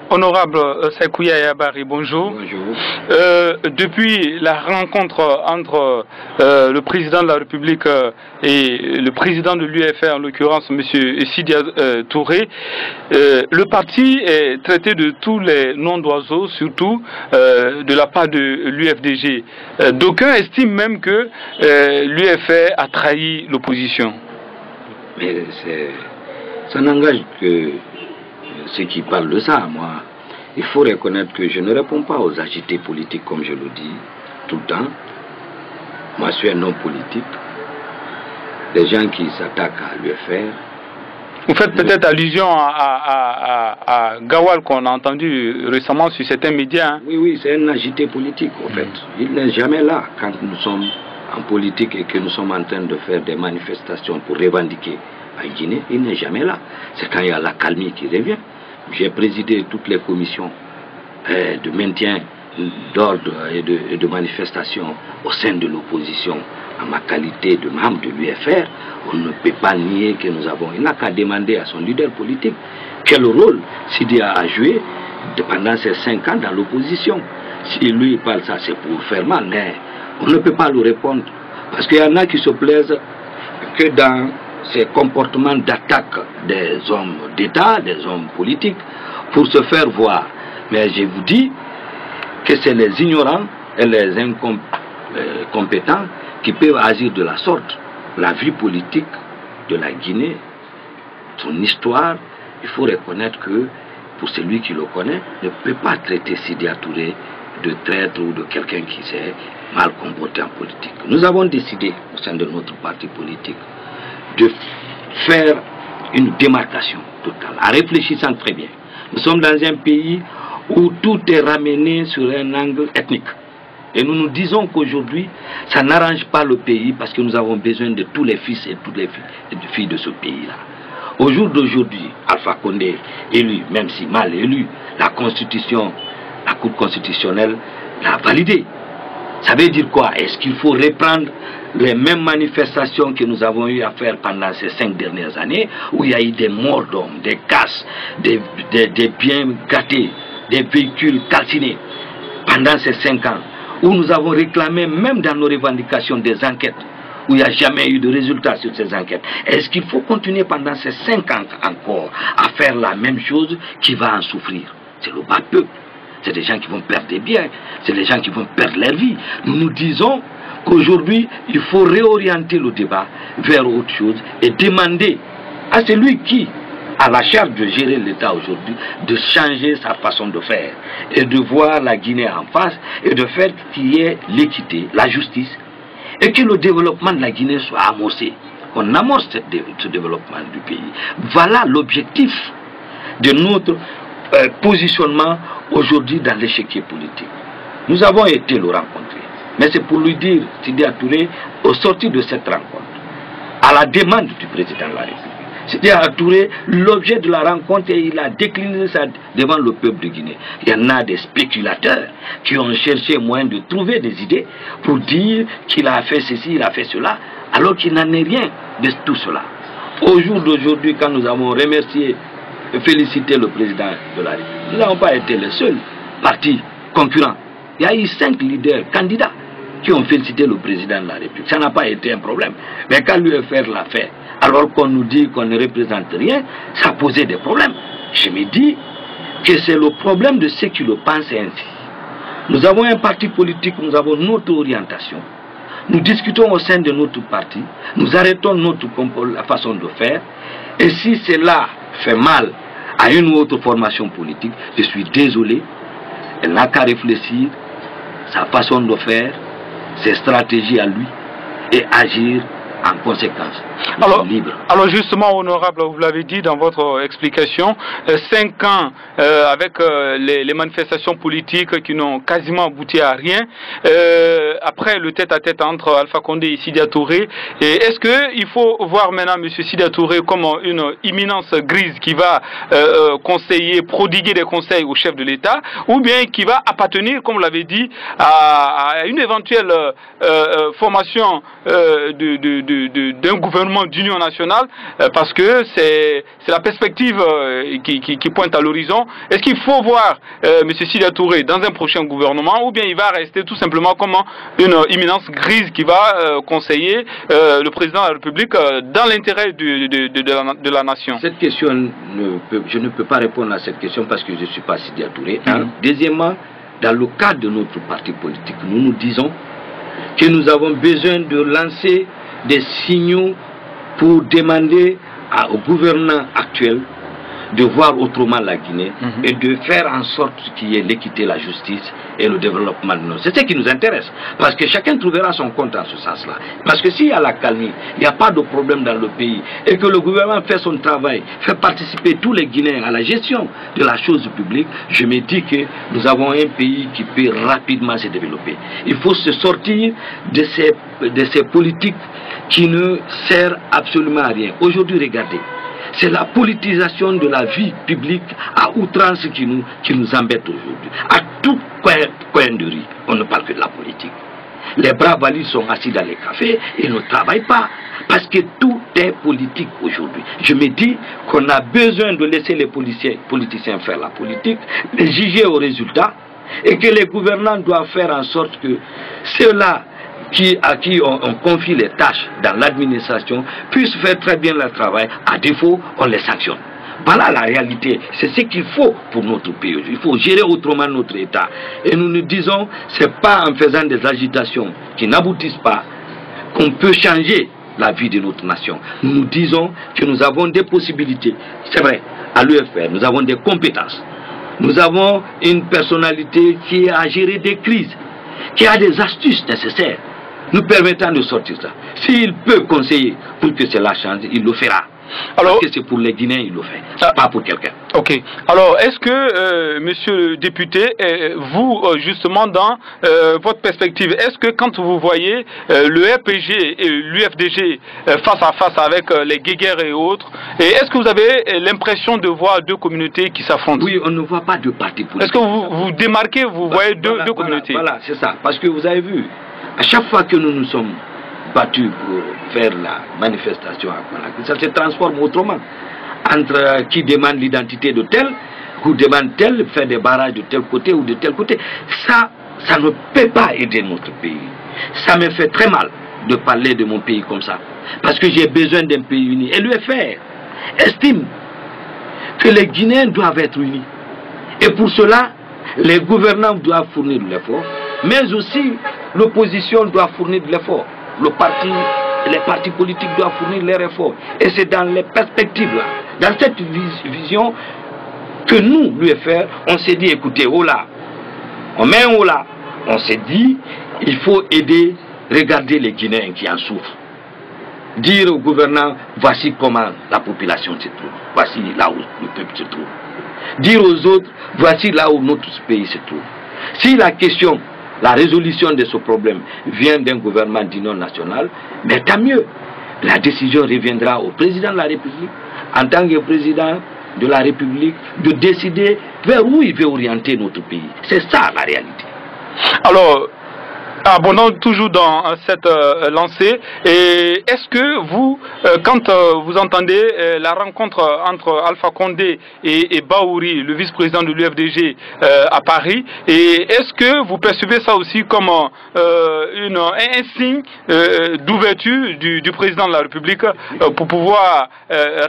Honorable Sekouya Yabari, bonjour. Bonjour. Depuis la rencontre entre le président de la République et le président de l'UFR, en l'occurrence M. Sidia Touré, le parti est traité de tous les noms d'oiseaux, surtout de la part de l'UFDG. D'aucuns estiment même que l'UFR a trahi l'opposition. Mais ça n'engage que ceux qui parlent de ça. Moi, il faut reconnaître que je ne réponds pas aux agités politiques comme je le dis tout le temps. Moi, je suis un homme politique. Les gens qui s'attaquent à l'UFR. Vous faites peut-être allusion à Gawal qu'on a entendu récemment sur certains médias. Hein. Oui, c'est un agité politique en fait. Il n'est jamais là quand nous sommes en politique et que nous sommes en train de faire des manifestations pour revendiquer en Guinée. Il n'est jamais là. C'est quand il y a l'accalmie qui revient. J'ai présidé toutes les commissions de maintien d'ordre et de manifestation au sein de l'opposition en ma qualité de membre de l'UFR. On ne peut pas nier que nous avons... Il n'a qu'à demander à son leader politique quel rôle Sidia a joué pendant ces 5 ans dans l'opposition. Si lui parle ça, c'est pour faire mal, mais on ne peut pas lui répondre. Parce qu'il y en a qui se plaisent que dans ces comportements d'attaque des hommes d'État, des hommes politiques, pour se faire voir. Mais je vous dis que c'est les ignorants et les incompétents qui peuvent agir de la sorte. La vie politique de la Guinée, son histoire, il faut reconnaître que, pour celui qui le connaît, ne peut pas traiter Sidia Touré de traître ou de quelqu'un qui s'est mal comporté en politique. Nous avons décidé, au sein de notre parti politique, de faire une démarcation totale, en réfléchissant très bien. Nous sommes dans un pays où tout est ramené sur un angle ethnique. Et nous nous disons qu'aujourd'hui, ça n'arrange pas le pays parce que nous avons besoin de tous les fils et toutes les filles de ce pays-là. Au jour d'aujourd'hui, Alpha Condé élu, même si mal élu, la Constitution, la Cour constitutionnelle l'a validé. Ça veut dire quoi? Est-ce qu'il faut reprendre les mêmes manifestations que nous avons eu à faire pendant ces 5 dernières années, où il y a eu des morts d'hommes, des casses, des biens gâtés, des véhicules calcinés, pendant ces 5 ans, où nous avons réclamé, même dans nos revendications, des enquêtes, où il n'y a jamais eu de résultats sur ces enquêtes. Est-ce qu'il faut continuer pendant ces 5 ans encore à faire la même chose qui va en souffrir? C'est le bas peuple. C'est des gens qui vont perdre des biens, c'est des gens qui vont perdre leur vie. Nous nous disons qu'aujourd'hui, il faut réorienter le débat vers autre chose et demander à celui qui a la charge de gérer l'État aujourd'hui de changer sa façon de faire et de voir la Guinée en face et de faire qu'il y ait l'équité, la justice et que le développement de la Guinée soit amorcé. Qu'on amorce ce développement du pays. Voilà l'objectif de notre positionnement aujourd'hui dans l'échiquier politique. Nous avons été le rencontrer, mais c'est pour lui dire, Sidia Touré, au sortir de cette rencontre, à la demande du président de la République, Sidia Touré, l'objet de la rencontre, et il a décliné ça devant le peuple de Guinée. Il y en a des spéculateurs qui ont cherché moyen de trouver des idées pour dire qu'il a fait ceci, il a fait cela, alors qu'il n'en est rien de tout cela. Au jour d'aujourd'hui, quand nous avons remercié féliciter le président de la République. Nous n'avons pas été les seuls partis concurrents. Il y a eu 5 leaders candidats qui ont félicité le président de la République. Ça n'a pas été un problème. Mais quand l'UFR l'a fait, alors qu'on nous dit qu'on ne représente rien, ça a posé des problèmes. Je me dis que c'est le problème de ceux qui le pensent ainsi. Nous avons un parti politique, nous avons notre orientation. Nous discutons au sein de notre parti, nous arrêtons notre façon de faire. Et si cela fait mal à une ou autre formation politique, je suis désolé, elle n'a qu'à réfléchir sa façon de faire, ses stratégies à lui et agir en conséquence. Alors justement, honorable, vous l'avez dit dans votre explication, 5 ans avec les manifestations politiques qui n'ont quasiment abouti à rien, après le tête-à-tête entre Alpha Condé et Sidia Touré, est-ce qu'il faut voir maintenant M. Sidia Touré comme une imminence grise qui va conseiller, prodiguer des conseils au chef de l'État, ou bien qui va appartenir, comme vous l'avez dit, à une éventuelle formation de d'un gouvernement d'union nationale, parce que c'est la perspective qui pointe à l'horizon. Est-ce qu'il faut voir M. Sidya Touré dans un prochain gouvernement, ou bien il va rester tout simplement comme une imminence grise qui va conseiller le président de la République dans l'intérêt de la nation? Cette question, je ne peux pas répondre à cette question parce que je ne suis pas Sidya Touré. Deuxièmement, dans le cadre de notre parti politique, nous disons que nous avons besoin de lancer des signaux pour demander au gouvernement actuel de voir autrement la Guinée et de faire en sorte qu'il y ait l'équité, la justice et le développement de nous. C'est ce qui nous intéresse, parce que chacun trouvera son compte en ce sens-là. Parce que s'il y a la calmie, il n'y a pas de problème dans le pays, et que le gouvernement fait son travail, fait participer tous les Guinéens à la gestion de la chose publique, je me dis que nous avons un pays qui peut rapidement se développer. Il faut se sortir de ces politiques qui ne servent absolument à rien. Aujourd'hui, regardez, c'est la politisation de la vie publique à outrance qui nous embête aujourd'hui. À tout coin de rue, on ne parle que de la politique. Les braves valides sont assis dans les cafés et ne travaillent pas. Parce que tout est politique aujourd'hui. Je me dis qu'on a besoin de laisser les politiciens faire la politique, les juger au résultat, et que les gouvernants doivent faire en sorte que ceux-là à qui on confie les tâches dans l'administration puissent faire très bien leur travail. À défaut, on les sanctionne. Voilà la réalité. C'est ce qu'il faut pour notre pays. Il faut gérer autrement notre État. Et nous nous disons, c'est pas en faisant des agitations qui n'aboutissent pas qu'on peut changer la vie de notre nation. Nous nous disons que nous avons des possibilités. C'est vrai, à l'UFR, nous avons des compétences. Nous avons une personnalité qui a géré des crises, qui a des astuces nécessaires nous permettant de sortir ça. S'il peut conseiller pour que cela change, il le fera. Alors, parce que c'est pour les Guinéens, il le fait, pas pour quelqu'un. Ok. Alors, est-ce que, monsieur le député, vous, justement, dans votre perspective, est-ce que quand vous voyez le RPG et l'UFDG face à face avec les guéguerres et autres, est-ce que vous avez l'impression de voir deux communautés qui s'affrontent? Oui, on ne voit pas deux partis politiques. Est-ce que vous démarquez, vous voyez deux communautés? Voilà, c'est ça. Parce que vous avez vu, à chaque fois que nous nous sommes battus pour faire la manifestation à Conakry, ça se transforme autrement. Entre qui demande l'identité de tel, ou demande tel, faire des barrages de tel côté ou de tel côté. Ça ne peut pas aider notre pays. Ça me fait très mal de parler de mon pays comme ça. Parce que j'ai besoin d'un pays uni. Et l'UFR estime que les Guinéens doivent être unis. Et pour cela, les gouvernants doivent fournir de l'effort, mais aussi l'opposition doit fournir de l'effort. Les partis politiques doivent fournir leurs efforts. Et c'est dans les perspectives là, dans cette vision, que nous, l'UFR, on s'est dit, écoutez, oh là, on met un oh là, on s'est dit, il faut aider, regarder les Guinéens qui en souffrent. Dire au gouvernement, voici comment la population se trouve, voici là où le peuple se trouve. Dire aux autres, voici là où notre pays se trouve. Si la question, la résolution de ce problème vient d'un gouvernement d'union nationale, mais tant mieux. La décision reviendra au président de la République, en tant que président de la République, de décider vers où il veut orienter notre pays. C'est ça la réalité. Alors, abondons toujours dans cette lancée. Et est-ce que vous, quand vous entendez la rencontre entre Alpha Condé et Bahouri, le vice-président de l'UFDG à Paris, et est-ce que vous percevez ça aussi comme un signe d'ouverture du président de la République pour pouvoir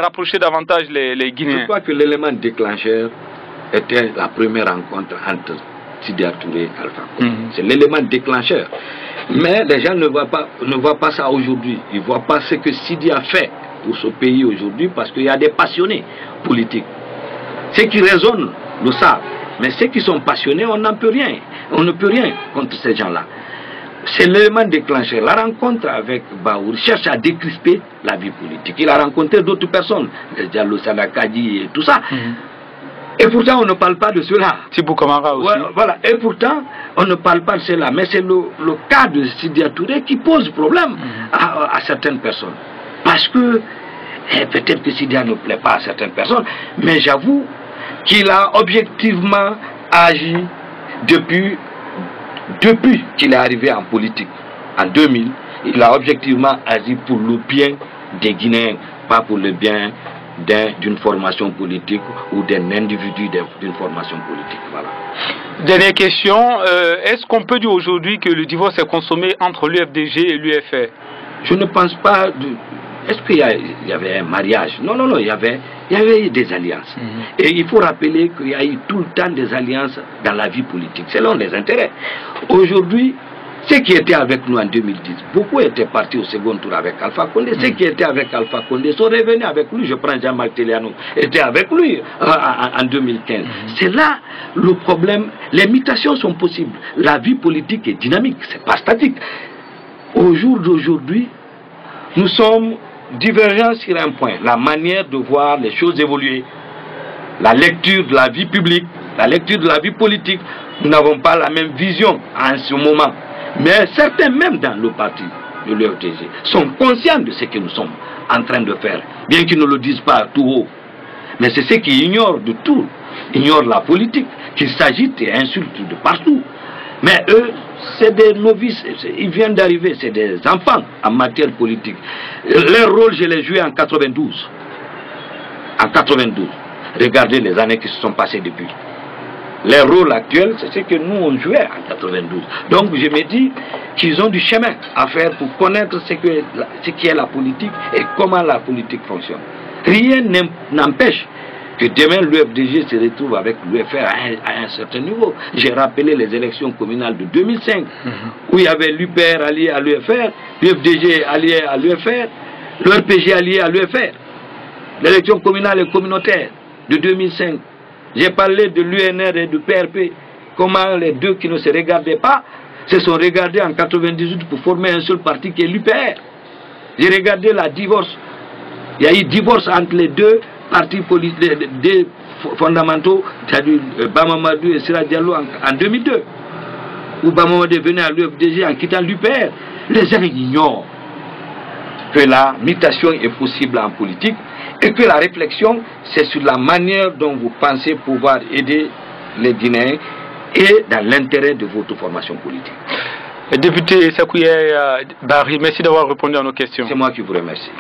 rapprocher davantage les Guinéens? Je crois que l'élément déclencheur était la première rencontre entre Sidya Touré et Alpha Condé. C'est l'élément déclencheur. Mais les gens ne voient pas ça aujourd'hui. Ils ne voient pas ce que Sidya fait pour ce pays aujourd'hui, parce qu'il y a des passionnés politiques. Ceux qui raisonnent le savent. Mais ceux qui sont passionnés, on n'en peut rien. On ne peut rien contre ces gens-là. C'est l'élément déclencheur. La rencontre avec Bahouri cherche à décrisper la vie politique. Il a rencontré d'autres personnes, les Diallo Sadakadi et tout ça. Et pourtant, on ne parle pas de cela. Thibou Kamara aussi. Voilà. Et pourtant, on ne parle pas de cela. Mais c'est le cas de Sidya Touré qui pose problème à certaines personnes. Parce que, peut-être que Sidya ne plaît pas à certaines personnes, mais j'avoue qu'il a objectivement agi depuis qu'il est arrivé en politique, en 2000. il a objectivement agi pour le bien des Guinéens, pas pour le bien d'une formation politique ou d'un individu d'une formation politique. Voilà. Dernière question, est-ce qu'on peut dire aujourd'hui que le divorce est consommé entre l'UFDG et l'UFR? Je ne pense pas. Est-ce qu'il y avait un mariage? Non, non, non, il y avait des alliances. Et il faut rappeler qu'il y a eu tout le temps des alliances dans la vie politique, selon les intérêts. Aujourd'hui, ceux qui étaient avec nous en 2010, beaucoup étaient partis au second tour avec Alpha Condé. Ceux qui étaient avec Alpha Condé sont revenus avec lui. Je prends Jean-Marc Téliano, était avec lui en 2015. C'est là le problème. Les mutations sont possibles. La vie politique est dynamique, c'est pas statique. Au jour d'aujourd'hui, nous sommes divergents sur un point, la manière de voir les choses évoluer, la lecture de la vie publique, la lecture de la vie politique. Nous n'avons pas la même vision en ce moment. Mais certains, même dans le parti de l'UFDG, sont conscients de ce que nous sommes en train de faire, bien qu'ils ne le disent pas tout haut. Mais c'est ceux qui ignorent de tout, ignorent la politique, qui s'agitent et insultent de partout. Mais eux, c'est des novices, ils viennent d'arriver, c'est des enfants en matière politique. Leur rôle, je l'ai joué en 92. En 92. Regardez les années qui se sont passées depuis. Leur rôle actuel, c'est ce que nous on jouait en 92. Donc je me dis qu'ils ont du chemin à faire pour connaître ce qui est la politique et comment la politique fonctionne. Rien n'empêche que demain l'UFDG se retrouve avec l'UFR à un certain niveau. J'ai rappelé les élections communales de 2005, où il y avait l'UPR allié à l'UFR, l'UFDG allié à l'UFR, l'URPG allié à l'UFR. L'élection communale et communautaire de 2005. J'ai parlé de l'UNR et du PRP, comment les deux qui ne se regardaient pas se sont regardés en 98 pour former un seul parti qui est l'UPR. J'ai regardé la divorce. Il y a eu divorce entre les deux partis politiques, des fondamentaux, c'est-à-dire Bamamadou et Sira Diallo en 2002, où Bamamadou est venu à l'UFDG en quittant l'UPR. Les gens ignorent que la mutation est possible en politique et que la réflexion, c'est sur la manière dont vous pensez pouvoir aider les Guinéens et dans l'intérêt de votre formation politique. Député Sakouye Barry, merci d'avoir répondu à nos questions. C'est moi qui vous remercie.